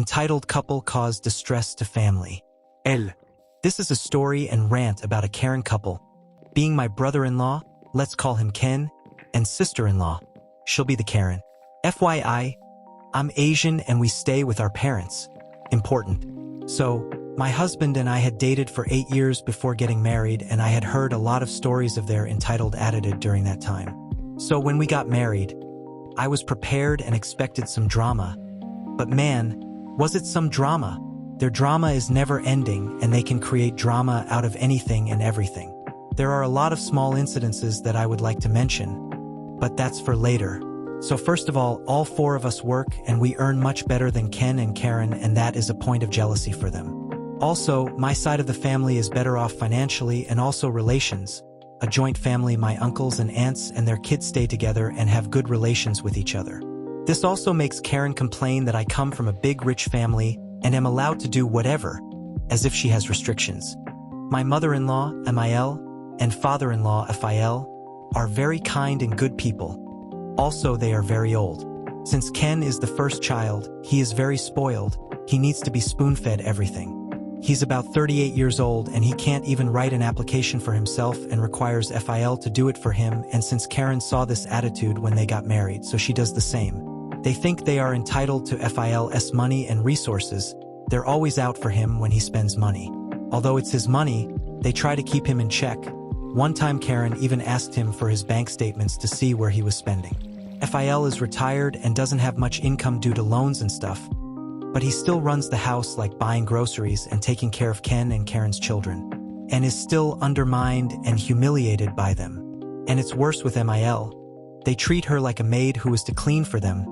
Entitled couple cause distress to family. L. This is a story and rant about a Karen couple. Being my brother-in-law, let's call him Ken, and sister-in-law, she'll be the Karen. FYI, I'm Asian and we stay with our parents. Important. So, my husband and I had dated for 8 years before getting married, and I had heard a lot of stories of their entitled attitude during that time. So when we got married, I was prepared and expected some drama. But man, was it some drama? Their drama is never ending, and they can create drama out of anything and everything. There are a lot of small incidences that I would like to mention, but that's for later. So first of all 4 of us work and we earn much better than Ken and Karen, and that is a point of jealousy for them. Also, my side of the family is better off financially, and also relations. A joint family, my uncles and aunts and their kids stay together and have good relations with each other. This also makes Karen complain that I come from a big rich family and am allowed to do whatever, as if she has restrictions. My mother-in-law, MIL, and father-in-law, FIL, are very kind and good people. Also, they are very old. Since Ken is the first child, he is very spoiled. He needs to be spoon-fed everything. He's about 38 years old and he can't even write an application for himself and requires FIL to do it for him, and since Karen saw this attitude when they got married, so she does the same. They think they are entitled to FIL's money and resources. They're always out for him when he spends money. Although it's his money, they try to keep him in check. One time Karen even asked him for his bank statements to see where he was spending. FIL is retired and doesn't have much income due to loans and stuff, but he still runs the house, like buying groceries and taking care of Ken and Karen's children, and is still undermined and humiliated by them. And it's worse with MIL. They treat her like a maid who is to clean for them,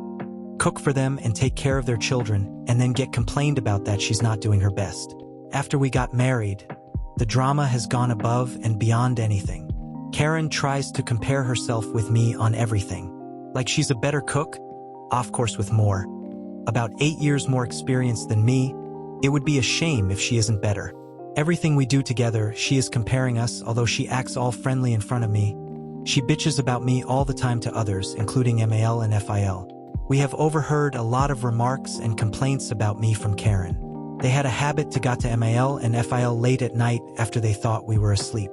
cook for them, and take care of their children, and then get complained about that she's not doing her best. After we got married, the drama has gone above and beyond anything. Karen tries to compare herself with me on everything. Like she's a better cook, of course with more. About 8 years more experience than me. It would be a shame if she isn't better. Everything we do together, she is comparing us, although she acts all friendly in front of me. She bitches about me all the time to others, including MAL and FIL. We have overheard a lot of remarks and complaints about me from Karen. They had a habit to got to MAL and FIL late at night after they thought we were asleep.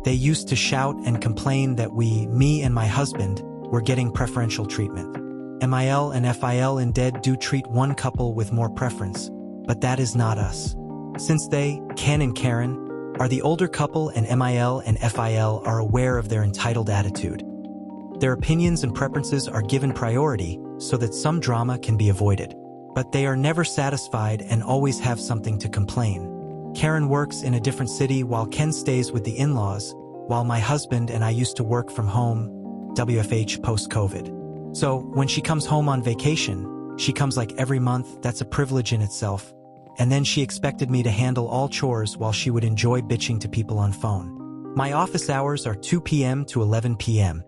They used to shout and complain that me and my husband, were getting preferential treatment. MIL and FIL indeed do treat one couple with more preference, but that is not us. Since they, Ken and Karen, are the older couple, and MIL and FIL are aware of their entitled attitude, their opinions and preferences are given priority so that some drama can be avoided. But they are never satisfied and always have something to complain. Karen works in a different city while Ken stays with the in-laws, while my husband and I used to work from home, WFH post-COVID. So, when she comes home on vacation, she comes like every month. That's a privilege in itself. And then she expected me to handle all chores while she would enjoy bitching to people on phone. My office hours are 2 p.m. to 11 p.m.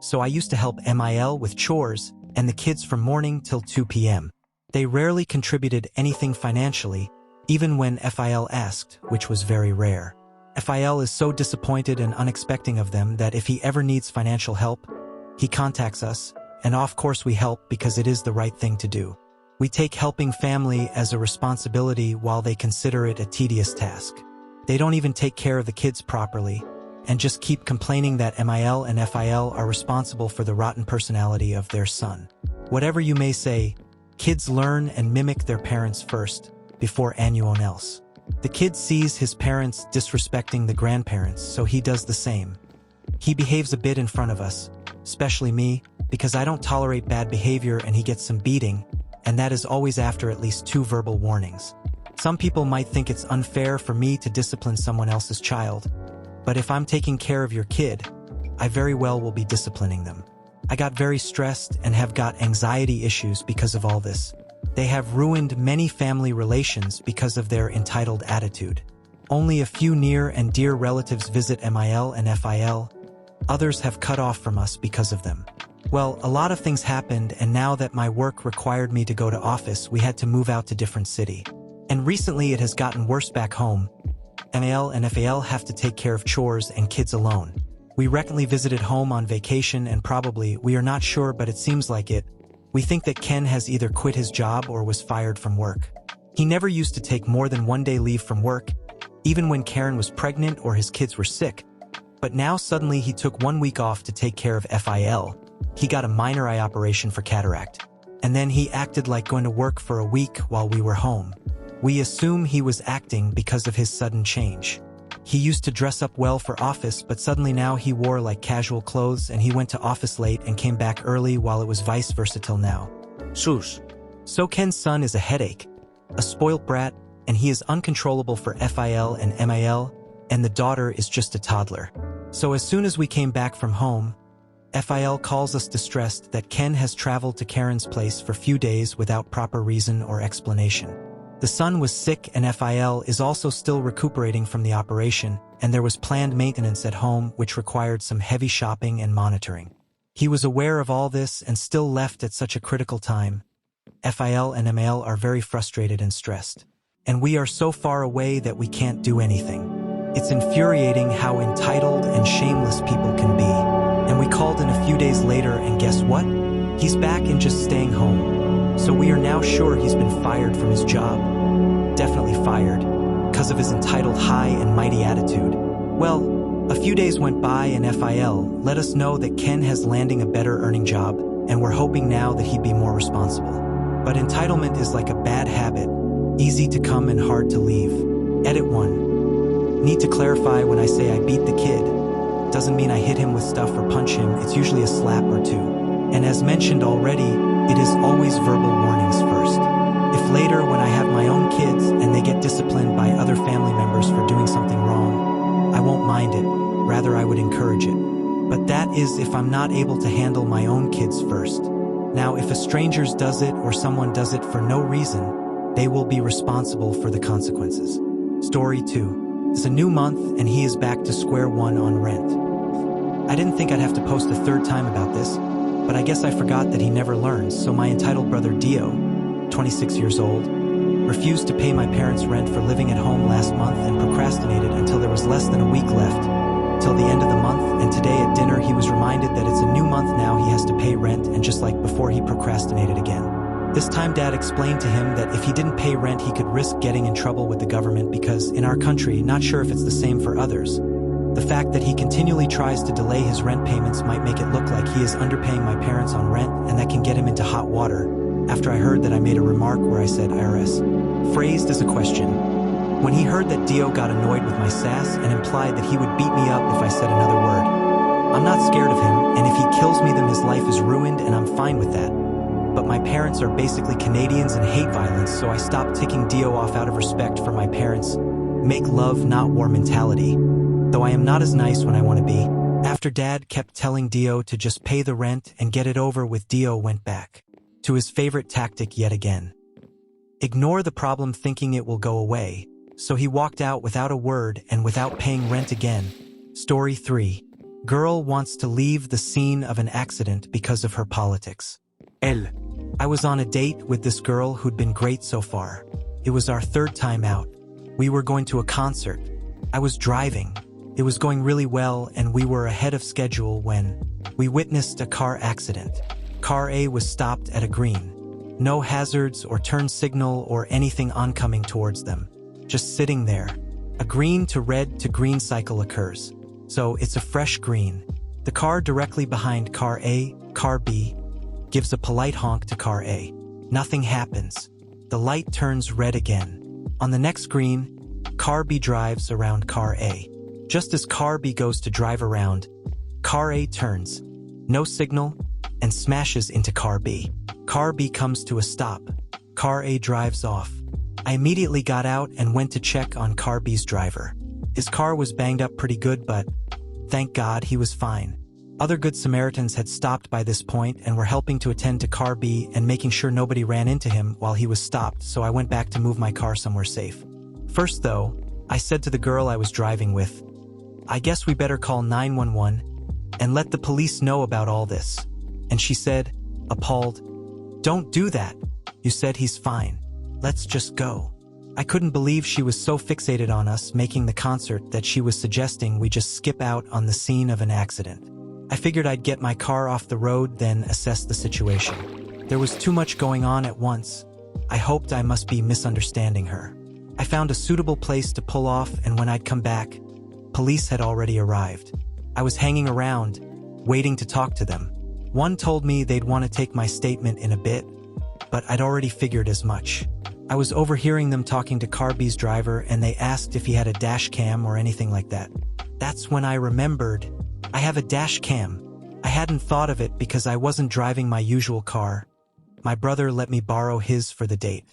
So I used to help MIL with chores and the kids from morning till 2 p.m. They rarely contributed anything financially, even when FIL asked, which was very rare. FIL is so disappointed and unexpecting of them that if he ever needs financial help, he contacts us, and of course we help because it is the right thing to do. We take helping family as a responsibility while they consider it a tedious task. They don't even take care of the kids properly, and just keep complaining that MIL and FIL are responsible for the rotten personality of their son. Whatever you may say, kids learn and mimic their parents first, before anyone else. The kid sees his parents disrespecting the grandparents, so he does the same. He behaves a bit in front of us, especially me, because I don't tolerate bad behavior, and he gets some beating, and that is always after at least 2 verbal warnings. Some people might think it's unfair for me to discipline someone else's child, but if I'm taking care of your kid, I very well will be disciplining them. I got very stressed and have got anxiety issues because of all this. They have ruined many family relations because of their entitled attitude. Only a few near and dear relatives visit MIL and FIL. Others have cut off from us because of them. Well, a lot of things happened, and now that my work required me to go to office, we had to move out to different city. And recently it has gotten worse back home. MIL and FIL have to take care of chores and kids alone. We recently visited home on vacation, and probably, we are not sure, but it seems like it. We think that Ken has either quit his job or was fired from work. He never used to take more than 1 day leave from work, even when Karen was pregnant or his kids were sick. But now suddenly he took 1 week off to take care of FIL. He got a minor eye operation for cataract. And then he acted like going to work for a week while we were home. We assume he was acting because of his sudden change. He used to dress up well for office, but suddenly now he wore like casual clothes and he went to office late and came back early while it was vice versa till now. Sus. So Ken's son is a headache, a spoilt brat, and he is uncontrollable for FIL and MIL, and the daughter is just a toddler. So as soon as we came back from home, FIL calls us distressed that Ken has traveled to Karen's place for few days without proper reason or explanation. The son was sick and FIL is also still recuperating from the operation, and there was planned maintenance at home which required some heavy shopping and monitoring. He was aware of all this and still left at such a critical time. FIL and ML are very frustrated and stressed. And we are so far away that we can't do anything. It's infuriating how entitled and shameless people can be. And we called in a few days later and guess what? He's back and just staying home. So we are now sure he's been fired from his job. Definitely fired, because of his entitled high and mighty attitude. Well, a few days went by and FIL let us know that Ken has landing a better earning job, and we're hoping now that he'd be more responsible. But entitlement is like a bad habit, easy to come and hard to leave. Edit 1. Need to clarify when I say I beat the kid. Doesn't mean I hit him with stuff or punch him, it's usually a slap or two. And as mentioned already, it is always verbal warnings first. If later when I have my own kids and they get disciplined by other family members for doing something wrong, I won't mind it, rather I would encourage it. But that is if I'm not able to handle my own kids first. Now if a stranger does it or someone does it for no reason, they will be responsible for the consequences. Story 2. It's a new month and he is back to square one on rent. I didn't think I'd have to post a third time about this, but I guess I forgot that he never learns, so my entitled brother Dio, 26 years old, refused to pay my parents' rent for living at home last month and procrastinated until there was less than a week left, till the end of the month, and today at dinner he was reminded that it's a new month now he has to pay rent, and just like before he procrastinated again. This time Dad explained to him that if he didn't pay rent he could risk getting in trouble with the government because in our country, not sure if it's the same for others, the fact that he continually tries to delay his rent payments might make it look like he is underpaying my parents on rent, and that can get him into hot water. After I heard that I made a remark where I said IRS, phrased as a question. When he heard that Dio got annoyed with my sass and implied that he would beat me up if I said another word. I'm not scared of him, and if he kills me then his life is ruined and I'm fine with that. But my parents are basically Canadians and hate violence, so I stopped ticking Dio off out of respect for my parents' make love, not war mentality. Though I am not as nice when I want to be. After Dad kept telling Dio to just pay the rent and get it over with, Dio went back to his favorite tactic yet again. Ignore the problem thinking it will go away, so he walked out without a word and without paying rent again. Story 3. Girl wants to leave the scene of an accident because of her politics. I was on a date with this girl who'd been great so far. It was our third time out. We were going to a concert. I was driving. It was going really well and we were ahead of schedule when we witnessed a car accident. Car A was stopped at a green. No hazards or turn signal or anything oncoming towards them. Just sitting there. A green to red to green cycle occurs. So it's a fresh green. The car directly behind car A, car B, gives a polite honk to car A. Nothing happens. The light turns red again. On the next green, car B drives around car A. Just as car B goes to drive around, car A turns, no signal, and smashes into car B. Car B comes to a stop. Car A drives off. I immediately got out and went to check on car B's driver. His car was banged up pretty good, but thank God he was fine. Other good Samaritans had stopped by this point and were helping to attend to car B and making sure nobody ran into him while he was stopped, so I went back to move my car somewhere safe. First though, I said to the girl I was driving with, I guess we better call 911 and let the police know about all this. And she said, appalled, don't do that. You said he's fine. Let's just go. I couldn't believe she was so fixated on us making the concert that she was suggesting we just skip out on the scene of an accident. I figured I'd get my car off the road, then assess the situation. There was too much going on at once, I hoped I must be misunderstanding her. I found a suitable place to pull off, and when I'd come back, police had already arrived. I was hanging around, waiting to talk to them. One told me they'd want to take my statement in a bit, but I'd already figured as much. I was overhearing them talking to Car B's driver, and they asked if he had a dash cam or anything like that. That's when I remembered. I have a dash cam. I hadn't thought of it because I wasn't driving my usual car. My brother let me borrow his for the date.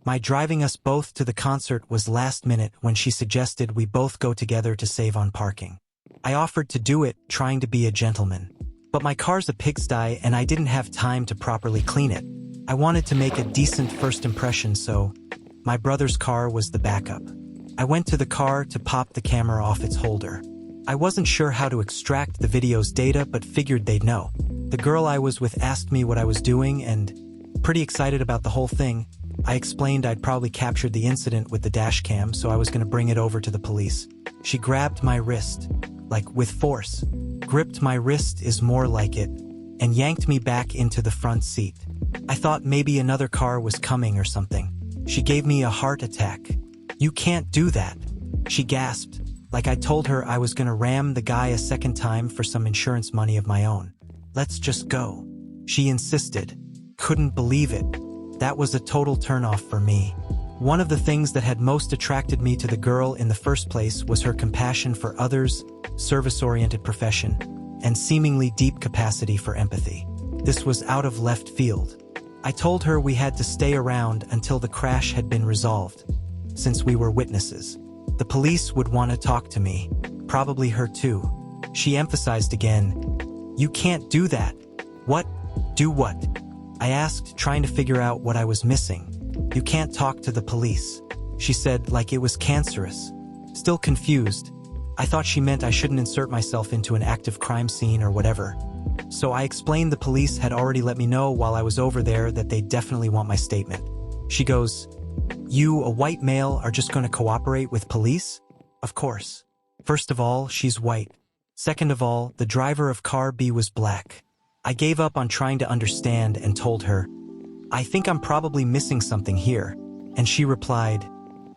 My driving us both to the concert was last minute when she suggested we both go together to save on parking. I offered to do it, trying to be a gentleman. But my car's a pigsty and I didn't have time to properly clean it. I wanted to make a decent first impression, so my brother's car was the backup. I went to the car to pop the camera off its holder. I wasn't sure how to extract the video's data, but figured they'd know. The girl I was with asked me what I was doing, and, pretty excited about the whole thing, I explained I'd probably captured the incident with the dash cam, so I was going to bring it over to the police. She grabbed my wrist, like with force, gripped my wrist is more like it, and yanked me back into the front seat. I thought maybe another car was coming or something. She gave me a heart attack. "You can't do that," she gasped, like I told her I was gonna ram the guy a second time for some insurance money of my own. "Let's just go," she insisted. Couldn't believe it. That was a total turnoff for me. One of the things that had most attracted me to the girl in the first place was her compassion for others, service-oriented profession, and seemingly deep capacity for empathy. This was out of left field. I told her we had to stay around until the crash had been resolved, since we were witnesses. The police would want to talk to me, probably her too. She emphasized again, "You can't do that." "What? Do what?" I asked, trying to figure out what I was missing. "You can't talk to the police," she said, like it was cancerous. Still confused. I thought she meant I shouldn't insert myself into an active crime scene or whatever. So I explained the police had already let me know while I was over there that they definitely want my statement. She goes, "You, a white male, are just going to cooperate with police?" Of course. First of all, she's white. Second of all, the driver of Car B was black. I gave up on trying to understand and told her, "I think I'm probably missing something here." And she replied,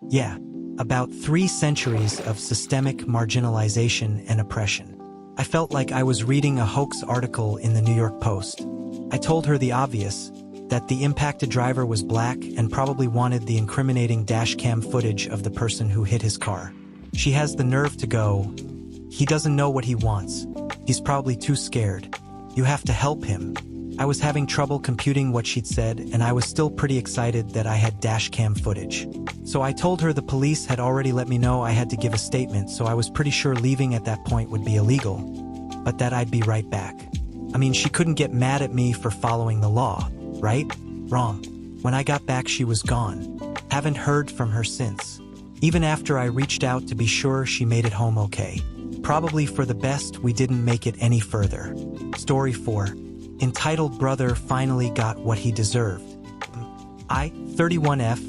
"Yeah, about 3 centuries of systemic marginalization and oppression." I felt like I was reading a hoax article in the New York Post. I told her the obvious, that the impacted driver was black and probably wanted the incriminating dashcam footage of the person who hit his car. She has the nerve to go, "He doesn't know what he wants. He's probably too scared. You have to help him." I was having trouble computing what she'd said, and I was still pretty excited that I had dashcam footage. So I told her the police had already let me know I had to give a statement, so I was pretty sure leaving at that point would be illegal, but that I'd be right back. I mean, she couldn't get mad at me for following the law, right? Wrong. When I got back, she was gone. Haven't heard from her since. Even after I reached out to be sure she made it home okay. Probably for the best we didn't make it any further. Story 4. Entitled brother finally got what he deserved. I, 31F,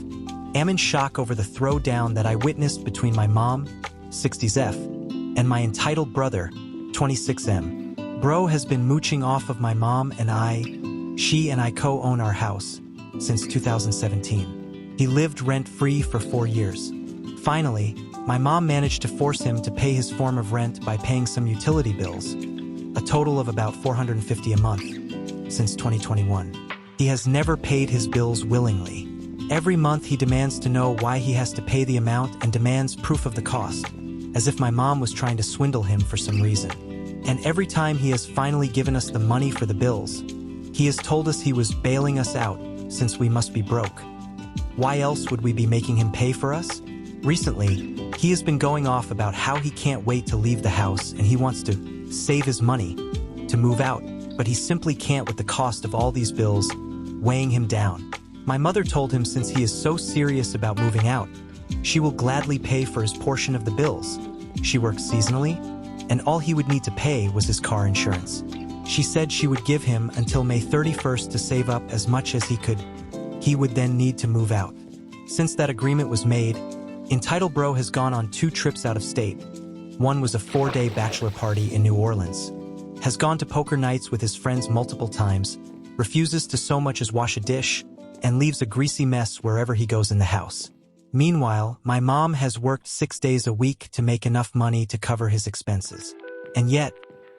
am in shock over the throwdown that I witnessed between my mom, 60s F, and my entitled brother, 26M. Bro has been mooching off of my mom and she and I co-own our house since 2017. He lived rent-free for 4 years. Finally, my mom managed to force him to pay his form of rent by paying some utility bills, a total of about $450 a month, since 2021. He has never paid his bills willingly. Every month he demands to know why he has to pay the amount and demands proof of the cost, as if my mom was trying to swindle him for some reason. And every time he has finally given us the money for the bills, he has told us he was bailing us out since we must be broke. Why else would we be making him pay for us? Recently, he has been going off about how he can't wait to leave the house and he wants to save his money to move out, but he simply can't with the cost of all these bills weighing him down. My mother told him since he is so serious about moving out, she will gladly pay for his portion of the bills. She works seasonally, and all he would need to pay was his car insurance. She said she would give him until May 31st to save up as much as he could. He would then need to move out. Since that agreement was made, Entitled Bro has gone on 2 trips out of state. One was a 4-day bachelor party in New Orleans. Has gone to poker nights with his friends multiple times, refuses to so much as wash a dish, and leaves a greasy mess wherever he goes in the house. Meanwhile, my mom has worked 6 days a week to make enough money to cover his expenses. And yet,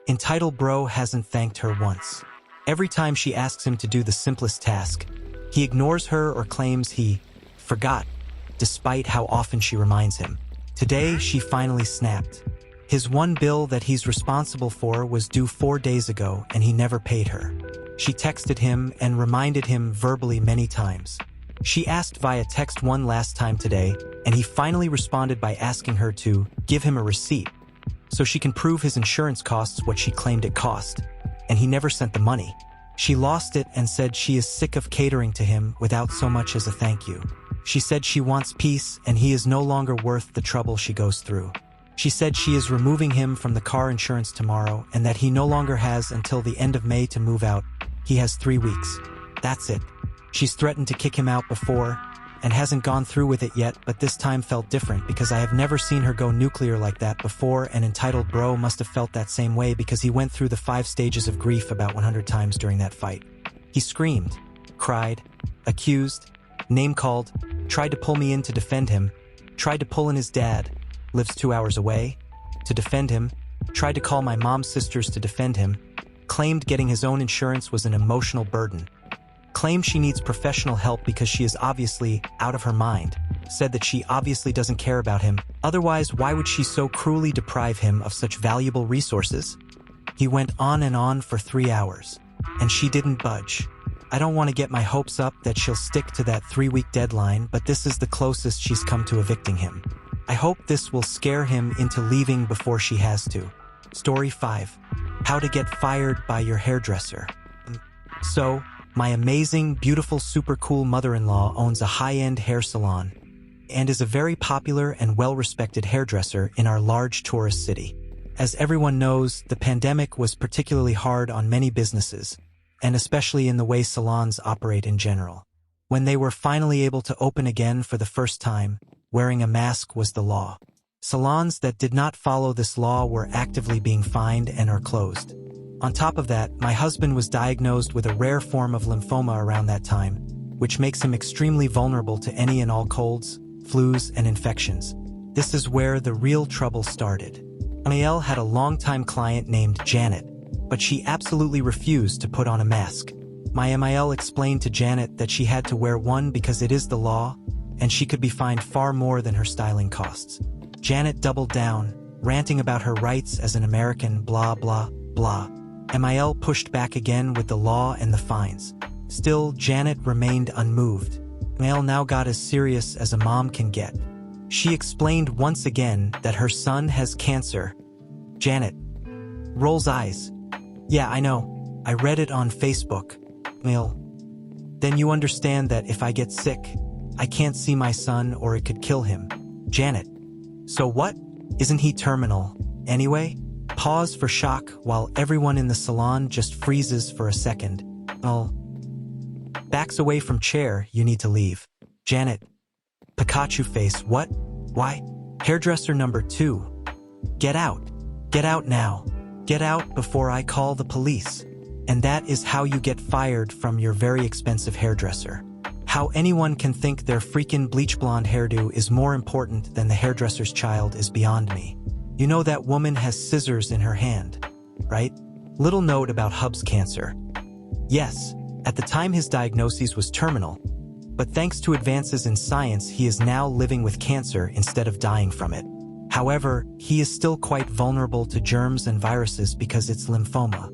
entitled bro hasn't thanked her once. Every time she asks him to do the simplest task, he ignores her or claims he forgot, despite how often she reminds him. Today, she finally snapped. His one bill that he's responsible for was due 4 days ago, and he never paid her. She texted him and reminded him verbally many times. She asked via text one last time today, and he finally responded by asking her to give him a receipt so she can prove his insurance costs what she claimed it cost, and he never sent the money. She lost it and said she is sick of catering to him without so much as a thank you. She said she wants peace and he is no longer worth the trouble she goes through. She said she is removing him from the car insurance tomorrow and that he no longer has until the end of May to move out. He has 3 weeks. That's it. She's threatened to kick him out before and hasn't gone through with it yet, but this time felt different because I have never seen her go nuclear like that before, and entitled bro must have felt that same way because he went through the 5 stages of grief about 100 times during that fight. He screamed, cried, accused, name-called, tried to pull me in to defend him, tried to pull in his dad, lives 2 hours away, to defend him, tried to call my mom's sisters to defend him, claimed getting his own insurance was an emotional burden, claimed she needs professional help because she is obviously out of her mind, said that she obviously doesn't care about him, otherwise why would she so cruelly deprive him of such valuable resources? He went on for 3 hours, and she didn't budge. I don't want to get my hopes up that she'll stick to that 3-week deadline, but this is the closest she's come to evicting him. I hope this will scare him into leaving before she has to. Story 5. How to get fired by your hairdresser. So, my amazing, beautiful, super cool mother-in-law owns a high-end hair salon and is a very popular and well-respected hairdresser in our large tourist city. As everyone knows, the pandemic was particularly hard on many businesses, and especially in the way salons operate in general. When they were finally able to open again for the first time, wearing a mask was the law. Salons that did not follow this law were actively being fined and or closed. On top of that, my husband was diagnosed with a rare form of lymphoma around that time, which makes him extremely vulnerable to any and all colds, flus, and infections. This is where the real trouble started. Mael had a longtime client named Janet, but she absolutely refused to put on a mask. My MIL explained to Janet that she had to wear one because it is the law, and she could be fined far more than her styling costs. Janet doubled down, ranting about her rights as an American, blah, blah, blah. MIL pushed back again with the law and the fines. Still, Janet remained unmoved. MIL now got as serious as a mom can get. She explained once again that her son has cancer. Janet rolls eyes. Yeah, I know. I read it on Facebook. MIL. Then you understand that if I get sick, I can't see my son or it could kill him. Janet. So what? Isn't he terminal? Anyway? Pause for shock while everyone in the salon just freezes for a second. Backs away from chair, you need to leave. Janet. Pikachu face, what? Why? Hairdresser number 2. Get out. Get out now. Get out before I call the police. And that is how you get fired from your very expensive hairdresser. How anyone can think their freaking bleach blonde hairdo is more important than the hairdresser's child is beyond me. You know that woman has scissors in her hand, right? Little note about Hub's cancer. Yes, at the time his diagnosis was terminal, but thanks to advances in science he is now living with cancer instead of dying from it. However, he is still quite vulnerable to germs and viruses because it's lymphoma.